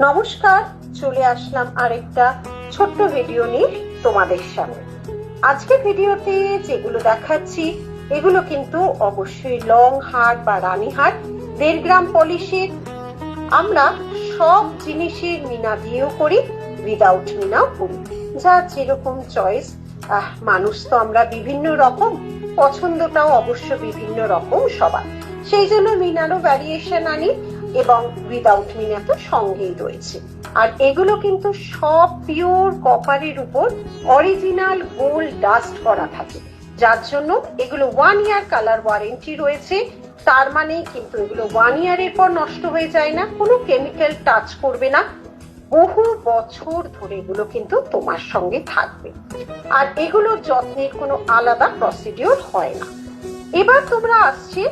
নমস্কার, চলে আসলাম আরেকটা ছোট্ট ভিডিও নিয়ে তোমাদের সামনে। আজকে ভিডিওতে যেগুলো দেখাচ্ছি এগুলো কিন্তু অবশ্যই লং হার বা রানী হার 1.5 গ্রাম পলিশের। আমরা সব জিনিসের মিনা দিয়েও করি, উইদাউট মিনাও করি, যার যেরকম চয়েস। মানুষ তো আমরা বিভিন্ন রকম, পছন্দটাও অবশ্য বিভিন্ন রকম সবার, সেই জন্য মিনারও ভ্যারিয়েশন আনি এবং উইদাউট মিনা তো সঙ্গেই রয়েছে। আর এগুলো কিন্তু সব পিওর কপারের উপর অরিজিনাল গোল্ড ডাস্ট করা থাকে, যার জন্য এগুলো 1 ইয়ার কালার ওয়ারেন্টি রয়েছে। তার মানে কিন্তু এগুলো 1 ইয়ারের পর নষ্ট হয়ে যায় না, কোনো কেমিক্যাল টাচ করবে না, বহু বছর ধরে এগুলো কিন্তু তোমার সঙ্গে থাকবে। আর এগুলোর যত্নের কোনো আলাদা প্রসিডিওর হয় না। এবার তোমরা আসছে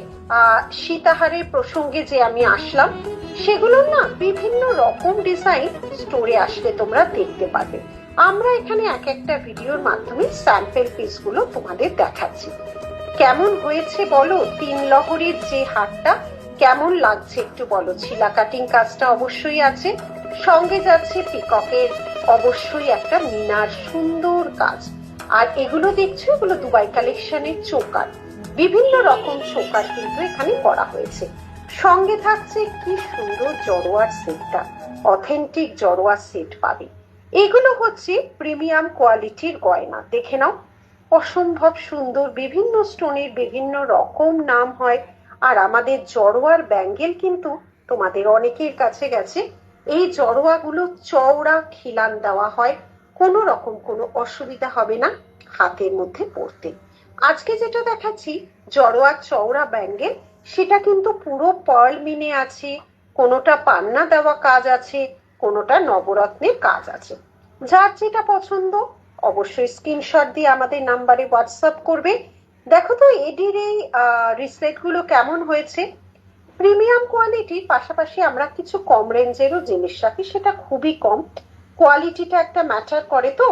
সীতাহারের প্রসঙ্গে যে আমি আসলাম, সেগুলোর না বিভিন্ন রকম ডিজাইন স্টোরে আসলে তোমরা দেখতে পাবে। আমরা এখানে এক একটা ভিডিওর মাধ্যমে স্যাম্পল পিসগুলো তোমাদের দেখাচ্ছি। কেমন হয়েছে বলো? 3 লহরীর যে হারটা কেমন লাগছে একটু বলো। ছিলা কাটিং কাজটা অবশ্যই আছে, সঙ্গে যাচ্ছে পিককের অবশ্যই একটা মিনার সুন্দর কাজ। আর এগুলো দেখছো, এগুলো দুবাই কালেকশনের চোকার, বিভিন্ন রকম চোকার কিন্তু এখানে করা হয়েছে। সঙ্গে থাকছে কি সুন্দর জড়োয়ার সেটটা, অথেন্টিক জড়োয়ার সেট পাবে। এগুলো হচ্ছে প্রিমিয়াম কোয়ালিটির গয়না, দেখে নাও, অসম্ভব সুন্দর, বিভিন্ন স্টোনের বিভিন্ন রকম নাম হয়। আর আমাদের জড়োয়ার ব্যাঙ্গেল কিন্তু তোমাদের অনেকের কাছে গেছে। এই জড়োয়াগুলো চওড়া খিলান দেওয়া হয়, কোনো রকম কোনো অসুবিধা হবে না হাতের মধ্যে পড়তে। আজকে যেটা দেখাচ্ছি জড়োয়ার চওড়া ব্যাঙ্গেল, সেটা কিন্তু পুরো পার্ল মিনে আছে, কোনোটা পান্না দেওয়া কাজ আছে, কোনোটা নবরত্নের কাজ আছে। যার যেটা পছন্দ অবশ্যই স্ক্রিনশট দিয়ে আমাদের নাম্বারে হোয়াটসঅ্যাপ করবে। দেখো তো এডির এই রিসলেট গুলো কেমন হয়েছে। প্রিমিয়াম কোয়ালিটির পাশাপাশি আমরা কিছু কম রেঞ্জেরও জিনিস রাখি, সেটা খুবই কম, কোয়ালিটিটা একটা ম্যাটার করে তো।